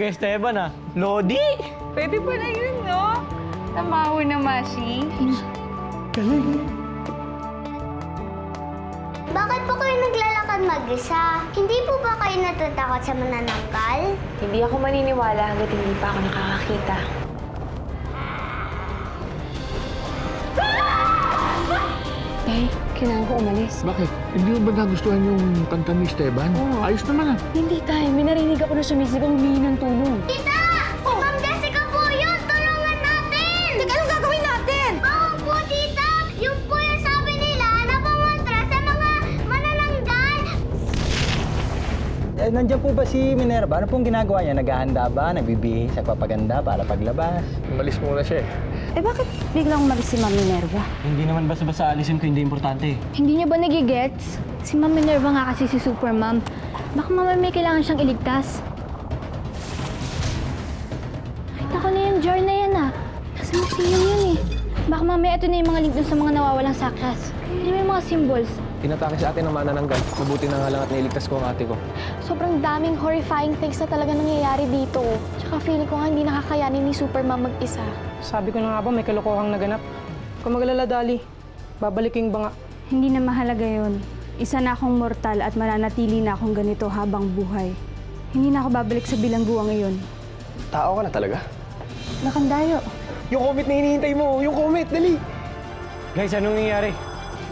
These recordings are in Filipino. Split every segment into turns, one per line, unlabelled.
kay Esteban ah. Lodi!
Pwede pa na yun, no? Tamaho na, Mashi.
Galing.
Bakit po kayo naglalakad mag-isa? Hindi po ba kayo natatakot sa manananggal?
Hindi ako maniniwala hanggat hindi pa ako nakakakita. Tay, kailangan ko umalis.
Bakit? Hindi mo ba nagustuhan yung kanta ni Esteban?
Oo.
Ayos naman ah.
Hindi, Tay. May narinig ako na sumisigaw humingi ng tulong.
Tita! Si Ma'am Jessica po yun! Tulungan natin!
Teka, anong gagawin natin?
Oo po, tita! Yung po yung sabi nila na pumontra sa mga manananggal!
Nandiyan po ba si Minerva? Ano pong ginagawa niya? Naghahanda ba? Nagbibihis? Nagpapaganda para paglabas?
Umalis muna siya eh.
Eh bakit biglang umalis si Ma'am Minerva?
Hindi naman basta-basta alisin ko, hindi importante.
Hindi niya ba nagigets? Si Ma'am Minerva nga kasi si Super Ma'am. Baka mamaya may kailangan siyang iligtas. Nakita ko na yung jar na yan ah. Nasa museum yun eh. Baka mamaya ito na yung mga link dun sa mga nawawalang sakras. Hindi mo yung mga symbols.
Tinatake sa atin ng manananggal. Mabuti na nga lang at nailigtas ko ang ate ko.
Sobrang daming horrifying things na talaga nangyayari dito. Tsaka feeling ko nga hindi nakakayanin ni Superman mag-isa.
Sabi ko na nga ba, may kalokohang naganap. Kung maglala, Dali, babalik yung banga.
Hindi na mahalaga yon. Isa na akong mortal at mananatili na akong ganito habang buhay. Hindi na ako babalik sa bilangguang iyon.
Tao ka na talaga?
Nakandayo.
Yung comet na hinihintay mo! Yung comet! Dali!
Guys, anong nangyayari?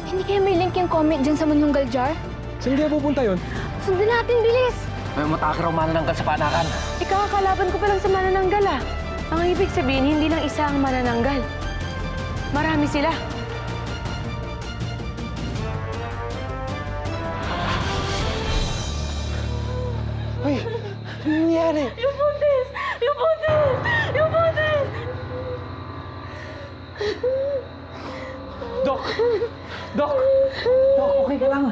Hindi kaya may link yung comment dyan sa Manunggal Jar?
Saan kaya pupunta yun?
Sundan natin, bilis!
May matake raw manananggal sa panakan.
Ikakakalaban ko pa lang sa manananggal, ah. Ang ibig sabihin, hindi lang isa ang manananggal. Marami sila.
Uy! Ano nangyari?
Yung buntis! Yung buntis! Yung buntis!
Dok! Dok! Dok, okay ka lang.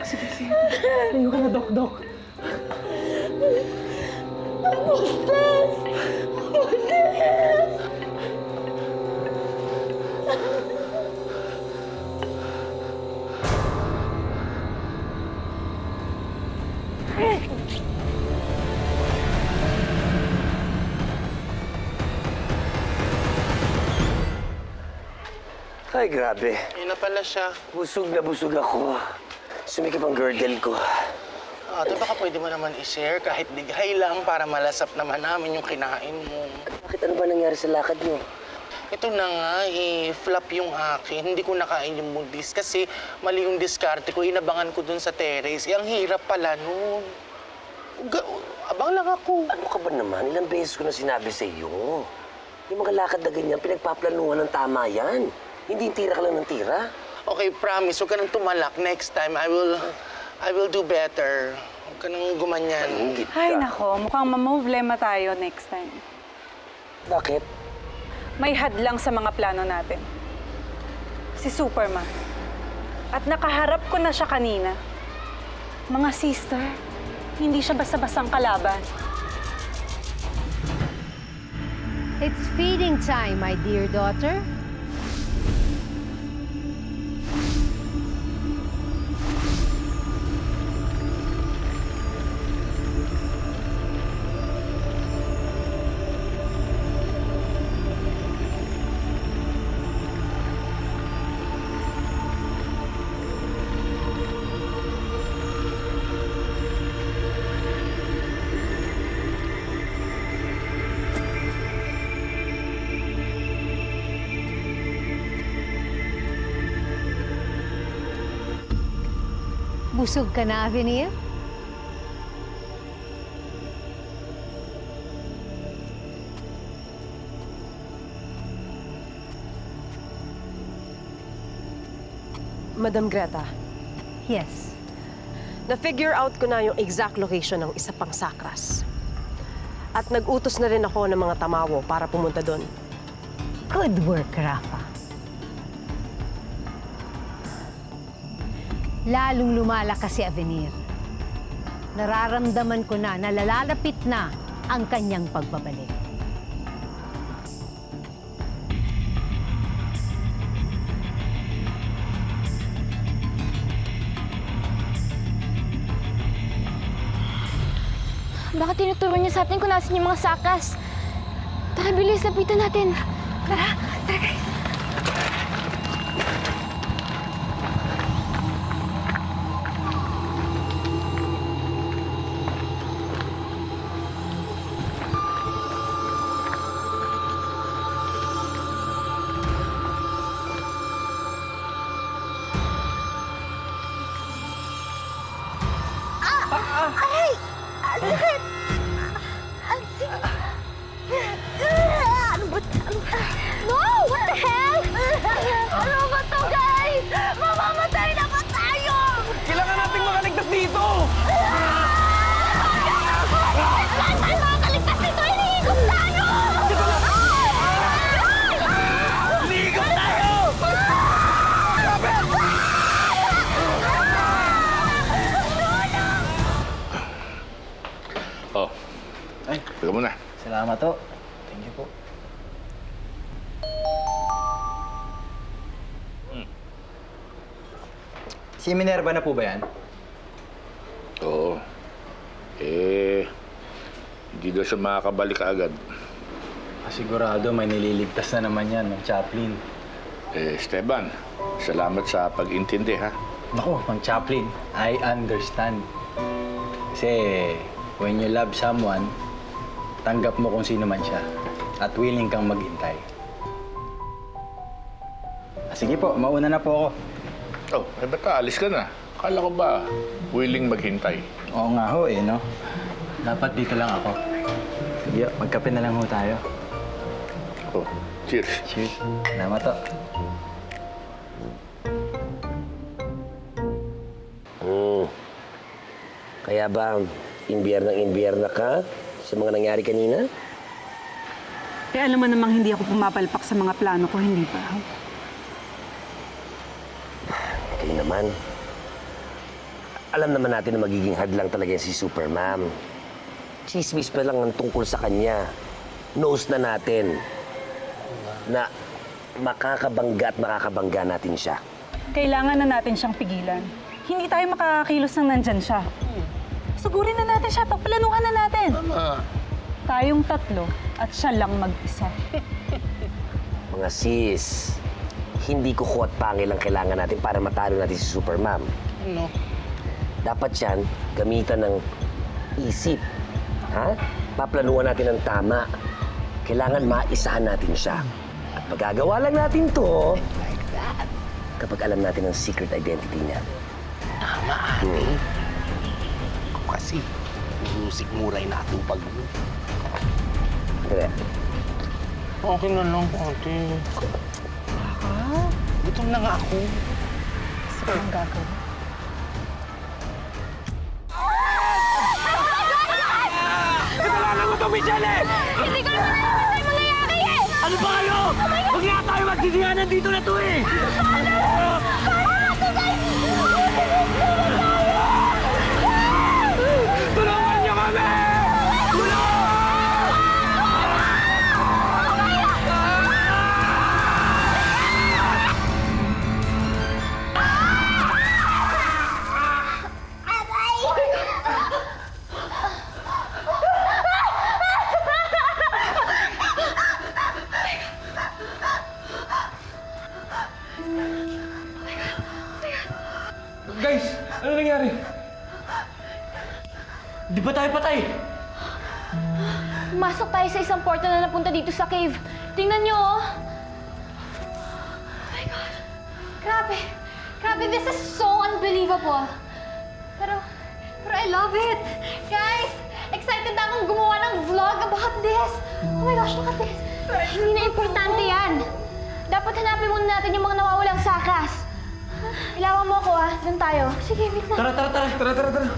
Sige, sige. Tayo ka na, Dok, Dok.
Buntis! Buntis!
Ay, grabe.
Yun na pala siya.
Busog na busog ako. Sumikip ang girdle ko.
Ate, baka pwede mo naman i-share kahit bigay lang para malasap naman namin yung kinain mo.
Bakit ano ba nangyari sa lakad niyo?
Ito na nga, flop yung akin. Hindi ko nakain yung buntis kasi mali yung diskarte ko. Inabangan ko dun sa terrace. Ang hirap pala nun. Abang lang ako.
Ano ka ba naman? Ilang beses ko na sinabi sa iyo. Yung mga lakad na ganyan, pinagpaplanuhan ng tama yan. Hindi yung tira ka lang ng tira.
Okay, promise. Huwag ka nang tumalak. Next time, I will do better. Huwag ka nang gumanyan.
Manggit ka.
Ay, nako. Mukhang mamumblema tayo next time.
Bakit?
May hadlang sa mga plano natin. Si Superman. At nakaharap ko na siya kanina. Mga sister, hindi siya basta-bastang kalaban.
It's feeding time, my dear daughter. Busog ka na, Avenir?
Madam Greta,
Yes.
na-figure out ko na yung exact location ng isa pang sakras. At nag-utos na rin ako ng mga tamawo para pumunta doon.
Good work, Rafa. Lalong lumalakas si Avenir. Nararamdaman ko na nalalapit na ang kanyang pagbabalik.
Baka tinuturo niya sa atin kung nasan yung mga sakas. Tara, bilis. Lapitan natin. Tara. Tara, guys.
Aray! Ang sakit! Ang sakit! Ano ba? No! What the hell? Ano ba to, guys? Mamamatay na ba tayo?
Kailangan nating makaligtas dito!
Lahat tayo makakaligtas dito! Hinihigop tayo!
Ligo tayo!
Oh.
Ay,
Teka muna.
salamat to. Thank you po. Si Minerva na po ba yan?
Oo. Hindi daw siya makakabalik agad.
Sigurado may nililigtas na naman yan ng Chaplin.
Esteban, salamat sa pag-intindi, ha?
Naku, Mang Chaplin, I understand. Kasi when you love someone, tanggap mo kung sino man siya at willing kang maghintay. Sige po, mauna na po ako.
Oh, ba't aalis ka na? Akala ko ba willing maghintay?
Oo nga ho no? Dapat dito lang ako. Sige, magkape na lang ho tayo.
Oh, cheers.
Cheers. Salamat to.
Kaya ba, imbiyerna ka sa mga nangyari kanina?
Eh, alam mo namang hindi ako pumapalpak sa mga plano ko, hindi ba?
Kayo naman. Alam naman natin na magiging hadlang talaga si Supermam. Chismis pa lang ang tungkol sa kanya. Knows na natin na makakabangga at makakabangga natin siya.
Kailangan na natin siyang pigilan. Hindi tayo makakakilos nang nandyan siya. Sugurin na natin siya, pagplanuhan na natin. Tayong tatlo at siya lang mag-isa.
Mga sis, hindi kuko at pangil ang kailangan natin para matalo natin si Supermam.
Ano?
Dapat yan gamitan ng isip. Ha? Paplanuhan natin ng tama. Kailangan maisahan natin siya. At magagawa lang natin to kapag alam natin ang secret identity niya.
Tama, ate. Ako kasi, musikmuray na atupag mo.
Kaya,
Okay na lang, ate. Gutom na nga ako.
Kasi kung gagawin.
Kasalanan mo to, Michelle!
Hindi ko naman alam ano yung mangyayari eh!
Ano ba kayo? Huwag nga tayo magsisiyanan dito na to eh! Tulungan niyo kami! Guys, ano nangyari? Di ba tayo patay?
Masok tayo sa isang portal na napunta dito sa cave. Tingnan niyo, oh. Oh my God. Grabe. Grabe, this is so unbelievable. Pero I love it. Guys, excited na akong gumawa ng vlog about this. Oh my gosh, look at this. Hindi na importante yan. Dapat hanapin muna natin yung mga nawawalang sakas. Ilawan mo ako, ah. Doon tayo. Sige, wait lang.
Tara.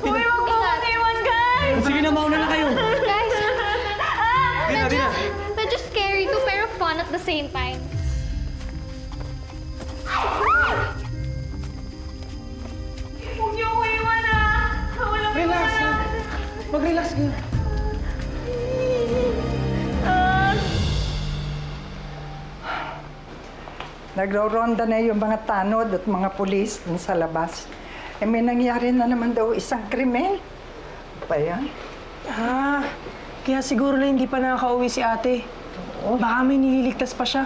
Uy, wag mo iwan, guys!
Sige na, mauna na kayo.
Guys,
Dina.
medyo scary to pero fun at the same time.
Huwag niyo ko iwan, ah! Walang
Relax.
iwan.
Mag-relax ka.
Nagro-ronda na yung mga tanod at mga pulis dun sa labas. Eh, may nangyari na naman daw isang krimen. Ano ba yan?
Kaya siguro na hindi pa nakaka-uwi si ate. Baka may nililigtas pa siya.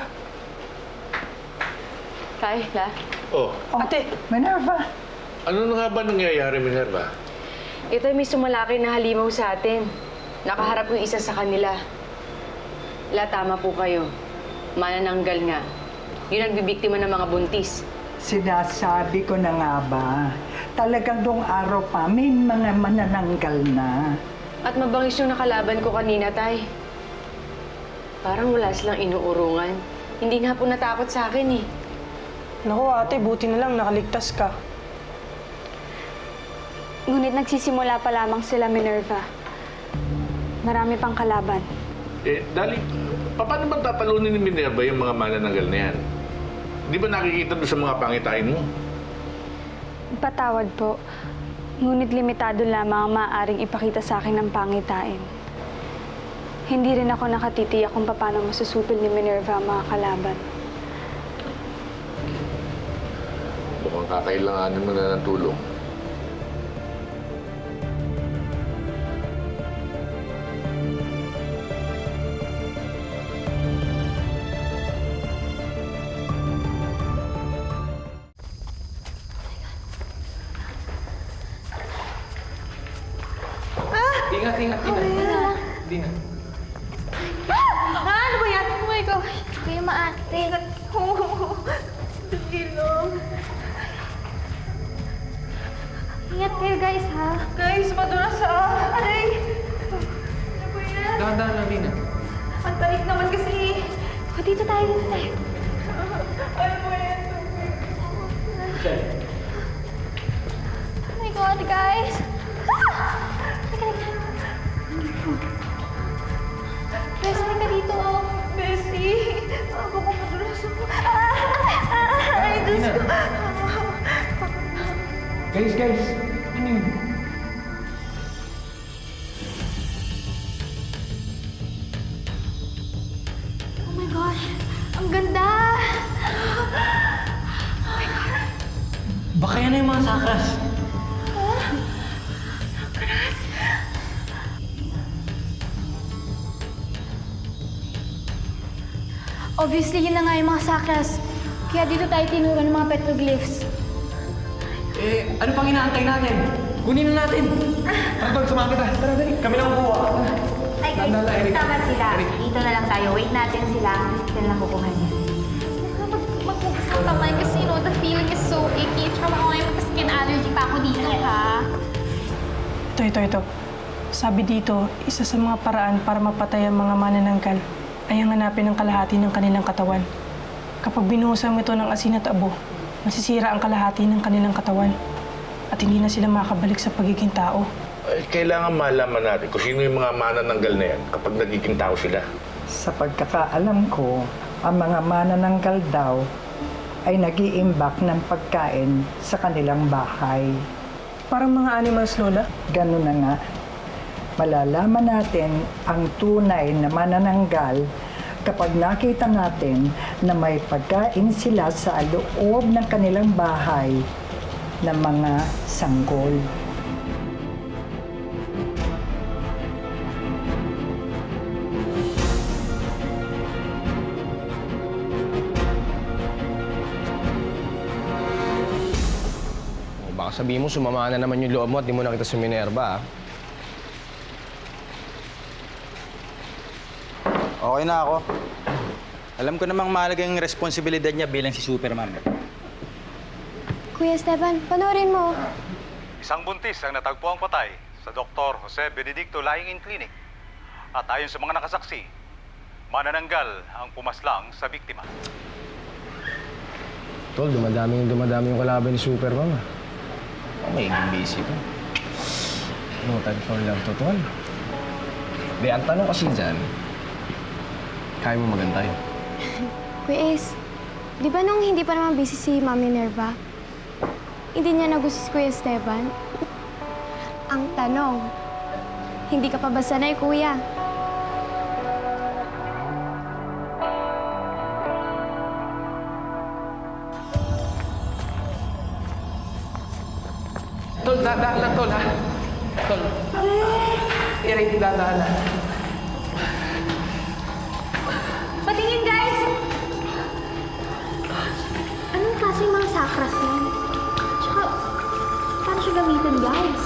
Kayla?
Oh,
Ate!
Minerva,
ano na nga ba nangyayari, Minerva?
Ito may sumalaki na halimaw sa atin. Nakaharap yung isa sa kanila. Tama po kayo. Manananggal nga. Yun ang bibiktima ng mga buntis.
sinasabi ko na nga ba, talagang dong araw pa may mga manananggal na.
At mabangis yung nakalaban ko kanina, Tay. Parang wala silang inuurungan. Hindi nga po natakot sa akin eh.
Naku ate, buti na lang nakaligtas ka.
Ngunit nagsisimula pa lamang sila, Minerva. Marami pang kalaban.
Dali, paano ba tatalunin ni Minerva yung mga manananggal na yan? Di ba nakikita doon sa mga pangitain mo?
Patawad po. Ngunit limitado lamang ang maaaring ipakita sa akin ng pangitain. Hindi rin ako nakatitiyak kung paano masusupil ni Minerva ang mga kalaban.
Mukhang kakailanganin mo na ng tulong.
Ingat, ingat, ingat. Ingat.
Ano ba yan? Oh my God. Kuya maate. Ingat kayo guys, ha?
Guys, madulas aray! Ano ba yan?
Dahan-dahan lang, Lina.
Ang tarik naman kasi.
O, dito tayo, dito tayo.
Ano ba yan?
Oh my God, guys. Halika, halika. Guys, halika dito, oh.
Bessie! Ako ko madulas ako. Ay, Diyos ko.
Guys, guys. Ano yun?
Oh my gosh, ang ganda!
Baka yan na yung mga sakras.
Obviously, yun na nga yung mga sakras. Kaya dito tayo tinuro ng mga petroglyphs.
Ano pang inaantay natin? Kunin na natin. Tara, Tol, sumama kita. Tara, dali. Kami lang kukuha.
Ay guys,
Tandaan lang, Eric.
tama sila.
Eric.
Dito na lang tayo. Wait natin sila. Sila lang kukuha niya.
Magbukas ang kamay kasi, you know, the feeling is so icky. Tsaka baka ngayon skin allergy pa ako dito, ha?
Ito. Sabi dito, isa sa mga paraan para mapatay ang mga manananggal ay ang hanapin ng kalahati ng kanilang katawan. Kapag binuhusan mo ito ng asin at abo, masisira ang kalahati ng kanilang katawan at hindi na sila makakabalik sa pagiging tao.
Kailangan malaman natin kung sino yung mga manananggal na yan kapag nagiging tao sila.
Sa pagkakaalam ko, ang mga manananggal daw ay nag-iimbak ng pagkain sa kanilang bahay.
Parang mga animals, Lola.
Ganun na nga. Malalaman natin ang tunay na manananggal kapag nakita natin na may pagkain sila sa loob ng kanilang bahay ng mga sanggol.
Baka sabihin mo, sumama na naman yung loob mo at di mo nakita si Minerva, ah.
Okay na ako. Alam ko namang mahalaga yung responsibilidad niya bilang si Superman.
Kuya Esteban, panoorin mo.
Isang buntis ang natagpuang patay sa Dr. Jose Benedicto Lying-in Clinic. At ayon sa mga nakasaksi, manananggal ang pumaslang sa biktima.
Tol, dumadami yung kalaban ni Superman, ah. Magiging busy pa. No time for love to, Tol. Di, ang tanong kasi dyan, kaya mo magantay.
Kuya Ace, di ba nung hindi pa naman busy si Mami Nerva, hindi niya nagusto si Kuya Esteban? Ang tanong, hindi ka pa ba sanay, Kuya?
Tol, dahan lang, Tol, ha? Tol. Iring, dahan-dahan na.
Patingin, guys! Anong klaseng mga sakras yan? Tsaka, paano siya gamitin, guys?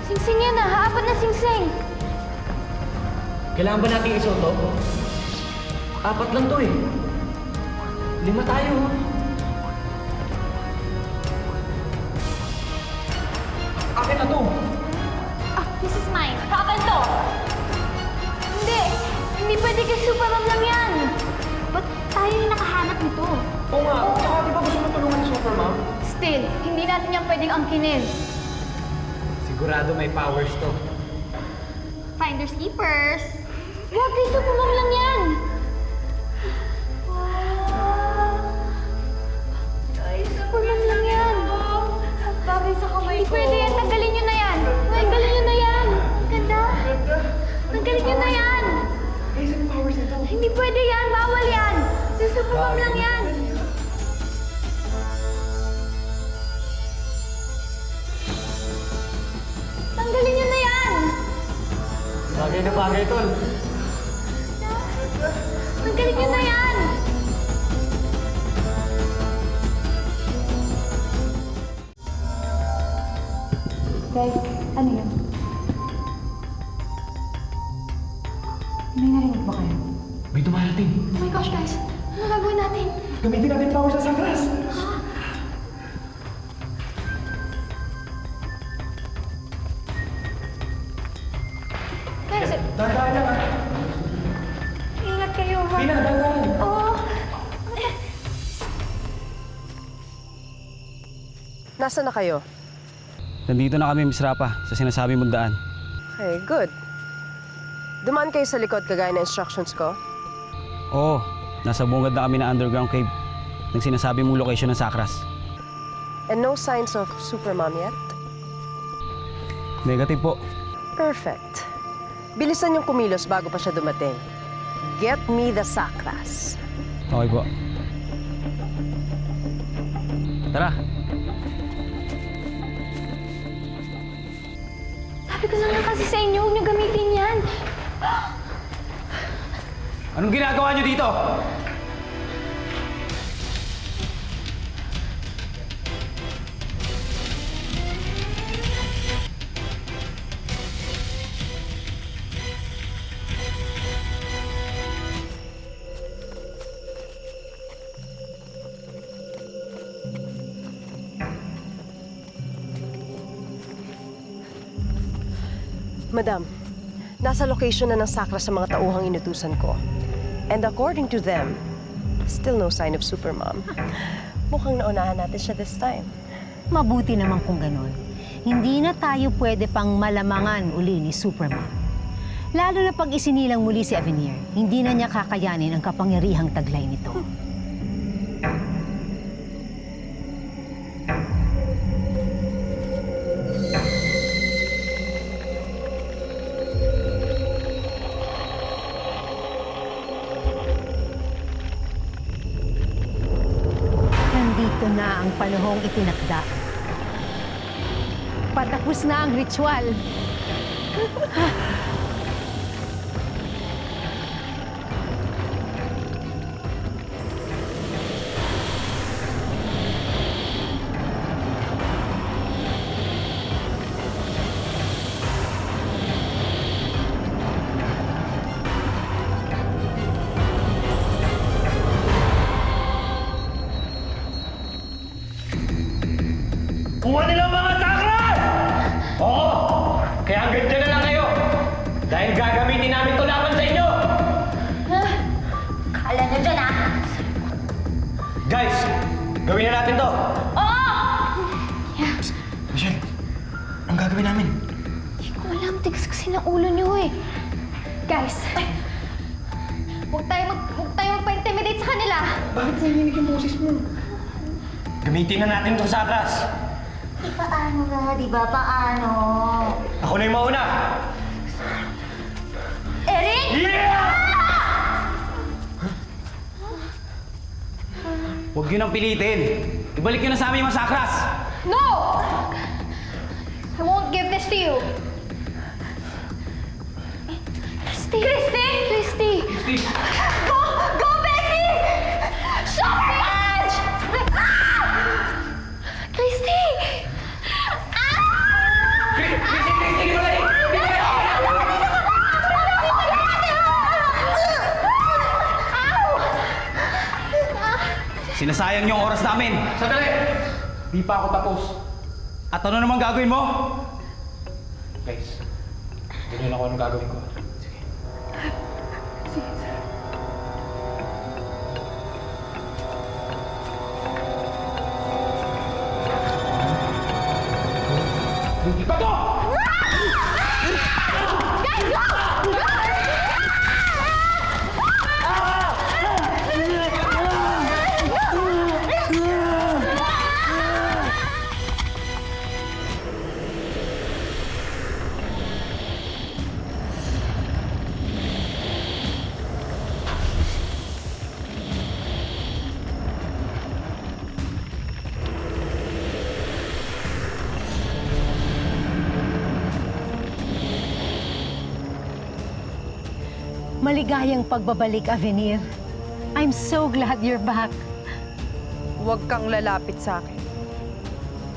Singsing yan ah! Apat na singsing!
Kailangan ba nating isuot to? 4 lang to eh. 5 tayo. Akin na to.
Ah, this is mine. Akin to! Hindi! Hindi pwede kay Supermom lang yan! Ba't tayo yung nakahanap nito?
Oo nga. Tsaka di ba gusto mo tulungan ni Supermom?
Still, hindi natin yan pwedeng angkinin.
Sigurado may powers to.
Finders keepers. Huwag kay Supermom lang yan! Ay, Supermom lang yan! Bagay sa kamay ko. Hindi pwede yan. Tanggalin nyo na yan. Tanggalin nyo na yan. Ganda. Tanggalin nyo na yan.
Powers ito.
Hindi pwede yan. Bawal yan. Si Supermom lang yan. Tanggalin nyo na yan.
Bagay na bagay, tol.
Tanggalin nyo na yan.
Guys, ano yun? May narinig ba kayo?
May dumarating.
Oh my gosh, guys. Ano gagawin natin?
Gamitin natin powers sa sakras.
Guys,
Dahan-dahan lang ah.
ingat kayo ha.
Pina, dahan-dahan.
Oo.
Nasaan na kayo?
Nandito na kami, Miss Rapa, sa sinasabi mong daan.
Okay, good. Dumaan kayo sa likod kagaya na instructions ko?
Oo, nasa bungad na kami na underground cave ng sinasabi mong location ng sakras.
And no signs of Supermom yet?
Negative po.
Perfect. Bilisan yung kumilos bago pa siya dumating. Get me the sakras.
Okay po. Tara.
Sabi ko lang kasi sa inyo, huwag niyo gamitin yan.
Anong ginagawa niyo dito?
Madam, nasa location na ng sakras sa mga tauhang inutusan ko. And according to them, still no sign of Supermom. Mukhang naunahan natin siya this time.
Mabuti naman kung ganon. Hindi na tayo pwede pang malamangan uli ni Supermom. Lalo na pag isinilang muli si Avenir, hindi na niya kakayanin ang kapangyarihang taglay nito. Nandito na ang panahong itinakda. Patapos na ang ritual.
Kuha nila ang mga sakras! Oo! Kaya hanggang dyan na lang kayo!
nyo dyan, ha?
Guys! Gawin na natin to!
Oo!
Michelle, ang gagawin namin?
Hindi ko alam. Tigas kasi ng ulo nyo eh. Guys, huwag tayo magpa-intimidate sa kanila.
Bakit nanginig yung boses mo? Gamitin na natin itong sakras.
Paano nga, di ba? Paano?
Ako na yung mauna!
Eric!
Yeah! Huwag yun ang pilitin. Ibalik yun na sa amin yung masakras.
No! I won't give this to you. Christy! Go! Go, Betty! Stop it! Ah! Christy!
Sinasayang yung oras namin. Sandali! Di pa ako tapos. At ano naman gagawin mo? Guys, ganyan ako anong gagawin ko. Sige. Bato!
Guys, go! Go!
Maligayang pagbabalik, Avenir. I'm so glad you're back.
Huwag kang lalapit sa akin.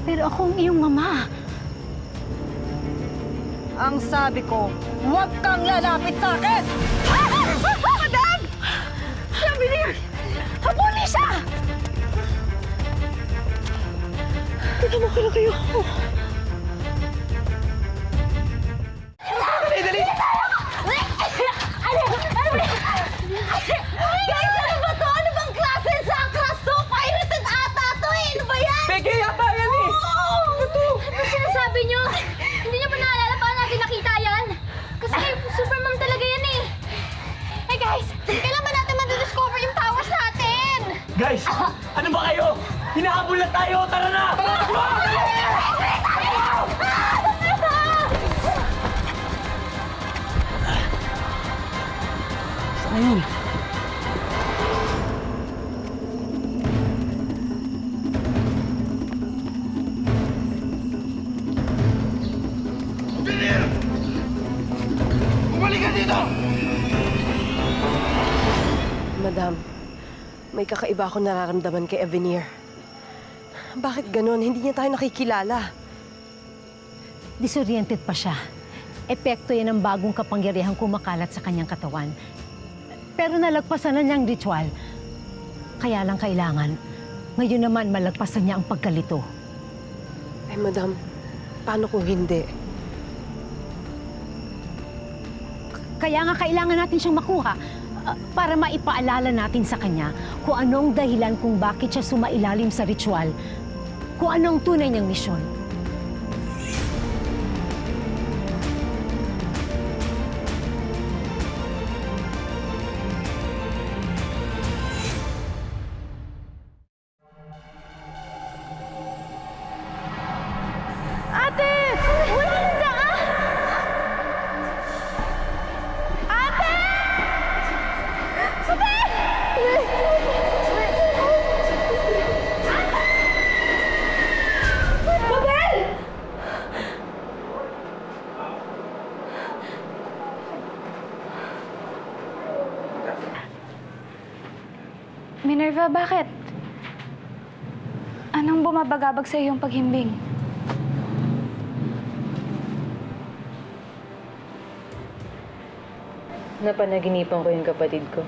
Pero ako ang iyong mama.
Ang sabi ko, huwag kang lalapit sa akin!
Madam! Si Avenir! Habulin siya!
Tignan mo kayo.
Dali! Guys, ano ba to? Ano bang klase sa class to? Pirated ata to eh! Ano ba yan?
Peke yata yan eh!
Ano sinasabi nyo? Hindi nyo ba naalala paano natin nakita yan? Kasi Supermom talaga yan eh. Hey guys, kailan ba natin madidiscover yung powers natin?
Guys, ano ba kayo? Hinahabol na tayo! Tara na! Saan yun?
Bumalik ka dito!
Madam, may kakaiba akong nararamdaman kay Avenir. Bakit ganon? Hindi niya tayo nakikilala.
Disoriented pa siya. Epekto yan ng bagong kapangyarihang kumakalat sa kanyang katawan. Pero nalagpasan na niya ang ritual. Kaya lang kailangan, ngayon naman malagpasan niya ang pagkalito.
Eh, madam, paano kung hindi?
Kaya nga kailangan natin siyang makuha para maipaalala natin sa kanya kung anong dahilan kung bakit siya sumailalim sa ritual, kung anong tunay niyang misyon.
Ate! Wala na daan! Ate! Ate! Babel!
Minerva, bakit? Anong bumabagabag sa iyong paghimbing?
Napanaginipan ko yung kapatid ko.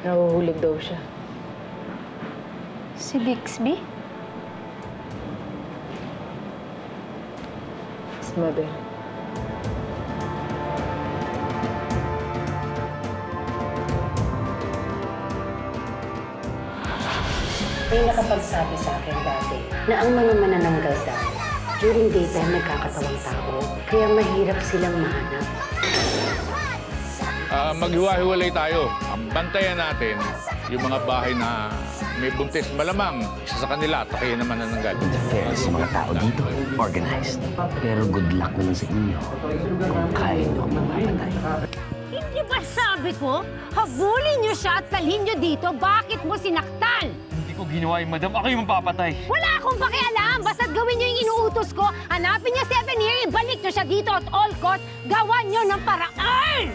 Nahuhulog daw siya.
Si Bixby?
Si Mabel.
May nakapagsabi sa akin dati na ang mga manananggal daw, during daytime nagkakatawang tao, kaya mahirap silang mahanap.
Maghiwa-hiwalay tayo. Ang bantayan natin, yung mga bahay na may buntis, malamang isa sa kanila, takihin naman nananggal.
Fairness sa mga tao dito, organized. Pero good luck naman sa inyo kung kaya nyo akong mapatay.
Hindi ba sabi ko, habulin niyo siya at dalhin niyo dito, bakit mo sinaktan?
Hindi ko ginawa yung madam. Ako yung mapapatay.
Wala akong pakialam, basta't gawin niyo yung inuutos ko, hanapin niyo si Avenir, ibalik niyo siya dito at all cost, gawan niyo ng paraan!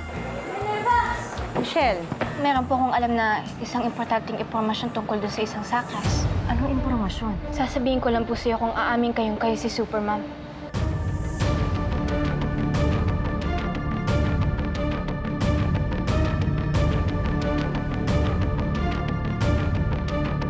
Michelle, meron po akong alam na isang importanteng impormasyon tungkol doon sa isang sakras.
Anong impormasyon?
Sasabihin ko lang po sa'yo kung aamin kayo si Supermom.